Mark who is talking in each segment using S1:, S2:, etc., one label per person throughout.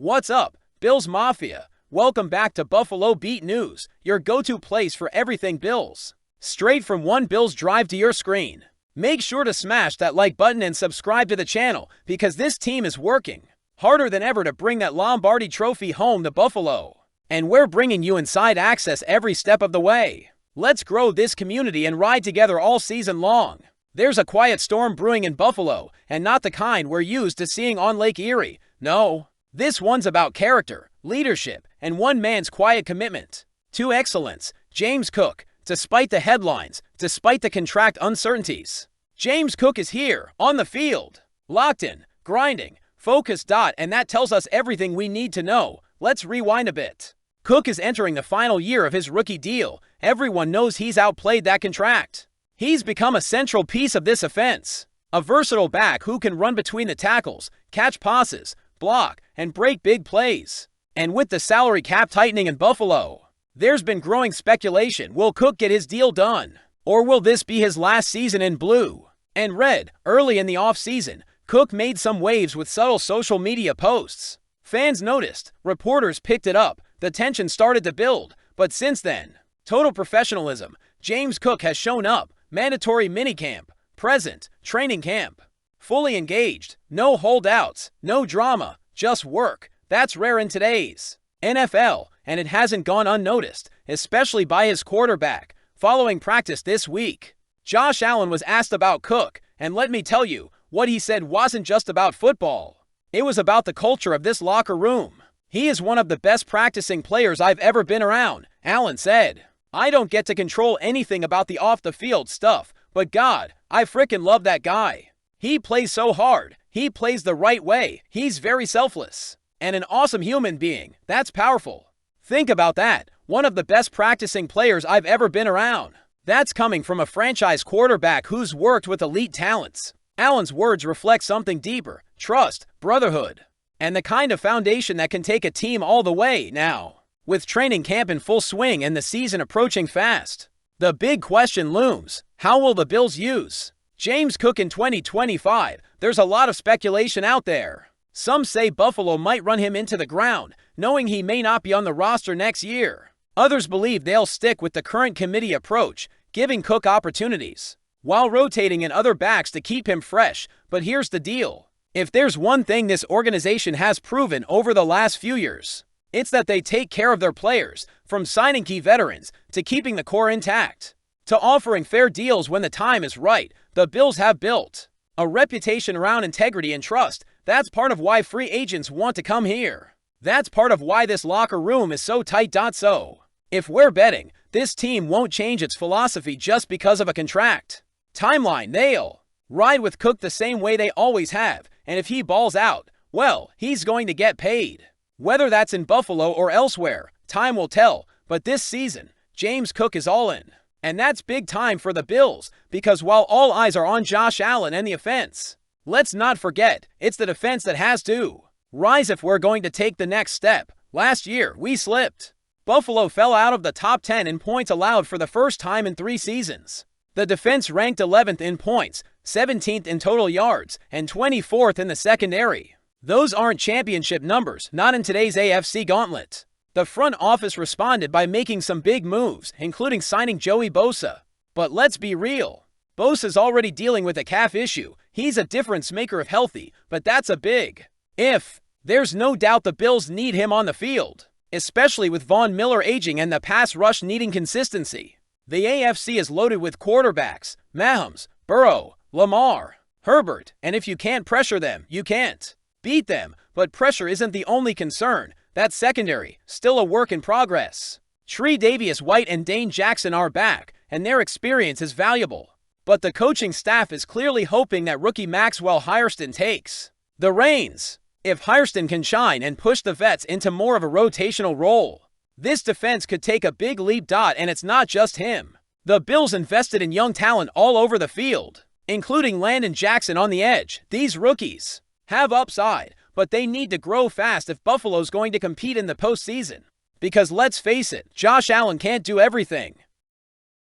S1: What's up, Bills Mafia? Welcome back to Buffalo Beat News, your go-to place for everything Bills. Straight from one Bills drive to your screen. Make sure to smash that like button and subscribe to the channel because this team is working harder than ever to bring that Lombardi Trophy home to Buffalo. And we're bringing you inside access every step of the way. Let's grow this community and ride together all season long. There's a quiet storm brewing in Buffalo, and not the kind we're used to seeing on Lake Erie. No. This one's about character, leadership, and one man's quiet commitment to excellence, James Cook. Despite the headlines, despite the contract uncertainties, James Cook is here, on the field, locked in, grinding, focused. And that tells us everything we need to know. Let's rewind a bit. Cook is entering the final year of his rookie deal. Everyone knows he's outplayed that contract. He's become a central piece of this offense, a versatile back who can run between the tackles, catch passes, block, and break big plays. And with the salary cap tightening in Buffalo, there's been growing speculation. Will Cook get his deal done? Or will this be his last season in blue and red? Early in the offseason, Cook made some waves with subtle social media posts. Fans noticed, reporters picked it up, the tension started to build. But since then, total professionalism. James Cook has shown up, mandatory minicamp, present, training camp. Fully engaged, no holdouts, no drama, just work. That's rare in today's NFL, and it hasn't gone unnoticed, especially by his quarterback. Following practice this week, Josh Allen was asked about Cook, and let me tell you, what he said wasn't just about football. It was about the culture of this locker room. He is one of the best practicing players I've ever been around, Allen said. I don't get to control anything about the off-the-field stuff, but God, I frickin' love that guy. He plays so hard. He plays the right way. He's very selfless. And an awesome human being. That's powerful. Think about that. One of the best practicing players I've ever been around. That's coming from a franchise quarterback who's worked with elite talents. Allen's words reflect something deeper. Trust, brotherhood, and the kind of foundation that can take a team all the way now. With training camp in full swing and the season approaching fast, the big question looms. How will the Bills use James Cook in 2025? There's a lot of speculation out there. Some say Buffalo might run him into the ground, knowing he may not be on the roster next year. Others believe they'll stick with the current committee approach, giving Cook opportunities, while rotating in other backs to keep him fresh. But here's the deal. If there's one thing this organization has proven over the last few years, it's that they take care of their players, from signing key veterans to keeping the core intact, to offering fair deals when the time is right. The Bills have built a reputation around integrity and trust. That's part of why free agents want to come here. That's part of why this locker room is so tight. So, if we're betting, this team won't change its philosophy just because of a contract timeline. They'll ride with Cook the same way they always have, and if he balls out, well, he's going to get paid. Whether that's in Buffalo or elsewhere, time will tell. But this season, James Cook is all in. And that's big time for the Bills, because while all eyes are on Josh Allen and the offense, let's not forget, it's the defense that has to rise if we're going to take the next step. Last year, we slipped. Buffalo fell out of the top 10 in points allowed for the first time in 3 seasons. The defense ranked 11th in points, 17th in total yards, and 24th in the secondary. Those aren't championship numbers, not in today's AFC gauntlet. The front office responded by making some big moves, including signing Joey Bosa. But let's be real. Bosa's already dealing with a calf issue. He's a difference maker if healthy, but that's a big if. There's no doubt the Bills need him on the field, especially with Von Miller aging and the pass rush needing consistency. The AFC is loaded with quarterbacks: Mahomes, Burrow, Lamar, Herbert, and if you can't pressure them, you can't beat them. But pressure isn't the only concern. That secondary, still a work in progress. Tre'Davious White and Dane Jackson are back, and their experience is valuable. But the coaching staff is clearly hoping that rookie Maxwell Hairston takes the reins. If Hairston can shine and push the vets into more of a rotational role, this defense could take a big leap. And it's not just him. The Bills invested in young talent all over the field, including Landon Jackson on the edge. These rookies have upside, but they need to grow fast if Buffalo's going to compete in the postseason. Because let's face it, Josh Allen can't do everything.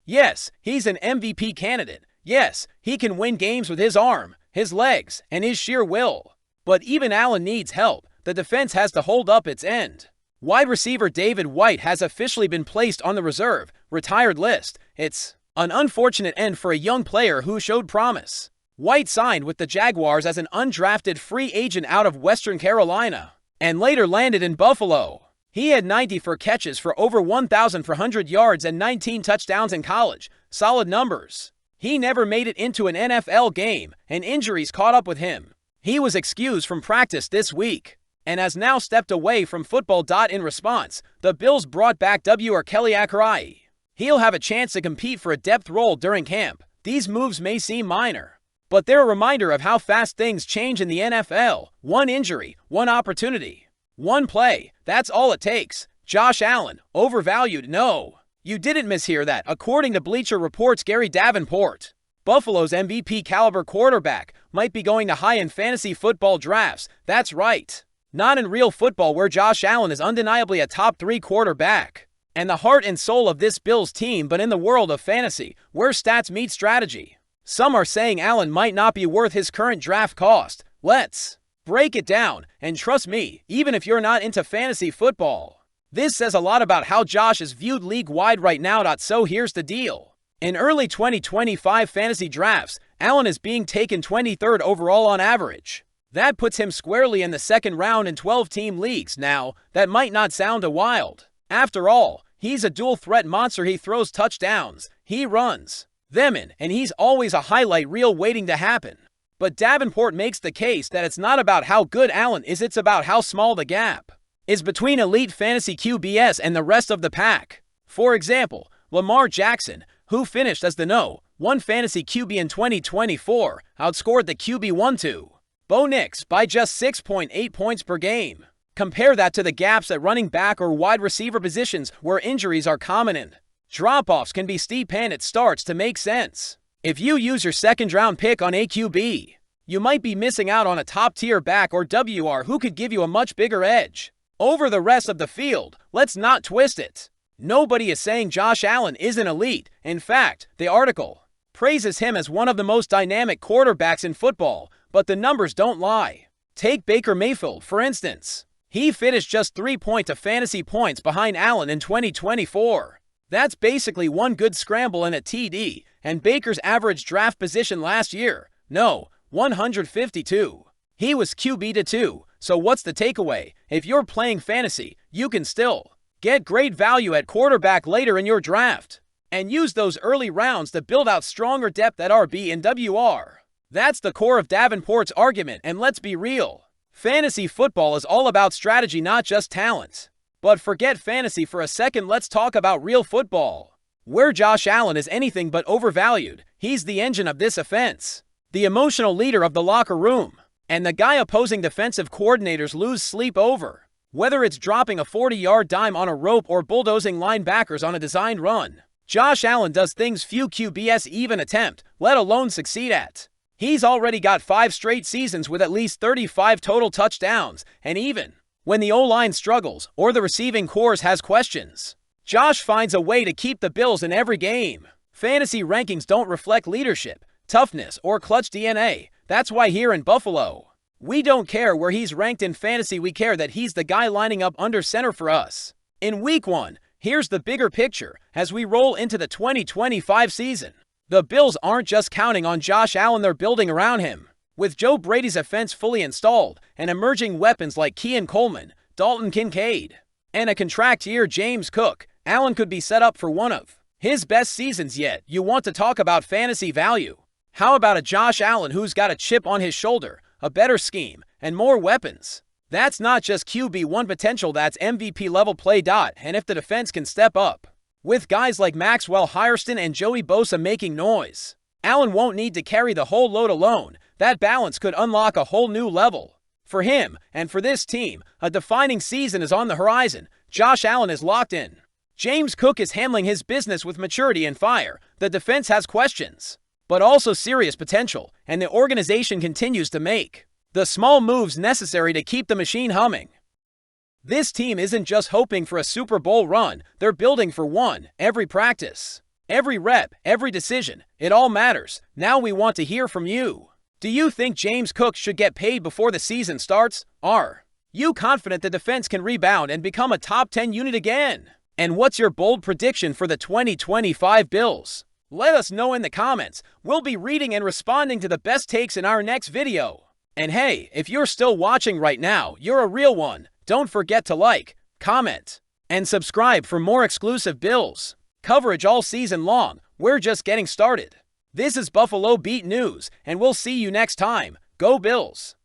S1: Yes, he's an MVP candidate. Yes, he can win games with his arm, his legs, and his sheer will. But even Allen needs help. the defense has to hold up its end. Wide receiver David White has officially been placed on the reserve, retired list. It's an unfortunate end for a young player who showed promise. White signed with the Jaguars as an undrafted free agent out of Western Carolina, and later landed in Buffalo. He had 94 catches for over 1,400 yards and 19 touchdowns in college. Solid numbers. He never made it into an NFL game, and injuries caught up with him. He was excused from practice this week, and has now stepped away from football. In response, the Bills brought back Kelly Akrayi. He'll have a chance to compete for a depth role during camp. These moves may seem minor, but they're a reminder of how fast things change in the NFL. One injury, one opportunity, one play, that's all it takes. Josh Allen, overvalued? No. You didn't mishear that. According to Bleacher Report's Gary Davenport, Buffalo's MVP caliber quarterback might be going to high-end fantasy football drafts. That's right. Not in real football, where Josh Allen is undeniably a top 3 quarterback and the heart and soul of this Bills team, but in the world of fantasy, where stats meet strategy. Some are saying Allen might not be worth his current draft cost. Let's break it down, and trust me, even if you're not into fantasy football, this says a lot about how Josh is viewed league-wide right now. So here's the deal. In early 2025 fantasy drafts, Allen is being taken 23rd overall on average. That puts him squarely in the second round in 12-team leagues. Now, that might not sound a wild. After all, he's a dual-threat monster. He throws touchdowns, he runs them in, and he's always a highlight reel waiting to happen. But Davenport makes the case that it's not about how good Allen is, it's about how small the gap is between elite fantasy QBs and the rest of the pack. For example, Lamar Jackson, who finished as the No. 1 fantasy QB in 2024, outscored the QB1-2, Bo Nix, by just 6.8 points per game. Compare that to the gaps at running back or wide receiver positions, where injuries are common and drop-offs can be steep, and it starts to make sense. If you use your second-round pick on a QB, you might be missing out on a top-tier back or WR who could give you a much bigger edge over the rest of the field. Let's not twist it. Nobody is saying Josh Allen isn't elite. In fact, the article praises him as one of the most dynamic quarterbacks in football, but the numbers don't lie. Take Baker Mayfield, for instance. He finished just 3 points of fantasy points behind Allen in 2024. That's basically one good scramble and a TD, and Baker's average draft position last year, 152. He was QB2, so what's the takeaway? If you're playing fantasy, you can still get great value at quarterback later in your draft, and use those early rounds to build out stronger depth at RB and WR. That's the core of Davenport's argument, and let's be real. Fantasy football is all about strategy, not just talent. But forget fantasy for a second, let's talk about real football, where Josh Allen is anything but overvalued. He's the engine of this offense, the emotional leader of the locker room, and the guy opposing defensive coordinators lose sleep over. Whether it's dropping a 40-yard dime on a rope or bulldozing linebackers on a designed run, Josh Allen does things few QBs even attempt, let alone succeed at. He's already got 5 straight seasons with at least 35 total touchdowns, and even when the O-line struggles or the receiving corps has questions, Josh finds a way to keep the Bills in every game. Fantasy rankings don't reflect leadership, toughness, or clutch DNA. That's why here in Buffalo, we don't care where he's ranked in fantasy, we care that he's the guy lining up under center for us. In Week 1, here's the bigger picture as we roll into the 2025 season. The Bills aren't just counting on Josh Allen, they're building around him. With Joe Brady's offense fully installed and emerging weapons like Keon Coleman, Dalton Kincaid, and a contract year James Cook, Allen could be set up for one of his best seasons yet. You want to talk about fantasy value? How about a Josh Allen who's got a chip on his shoulder, a better scheme, and more weapons? That's not just QB1 potential, that's MVP level play. And if the defense can step up, with guys like Maxwell Hairston and Joey Bosa making noise, Allen won't need to carry the whole load alone. That balance could unlock a whole new level for him and for this team. A defining season is on the horizon. Josh Allen is locked in. James Cook is handling his business with maturity and fire. The defense has questions, but also serious potential, and the organization continues to make the small moves necessary to keep the machine humming. This team isn't just hoping for a Super Bowl run, they're building for one. Every practice, every rep, every decision, it all matters. Now we want to hear from you. Do you think James Cook should get paid before the season starts? Are You confident the defense can rebound and become a top 10 unit again? And what's your bold prediction for the 2025 Bills? Let us know in the comments. We'll be reading and responding to the best takes in our next video. And hey, if you're still watching right now, you're a real one. Don't forget to like, comment, and subscribe for more exclusive Bills coverage all season long. We're just getting started. This is Buffalo Beat News, and we'll see you next time. Go Bills!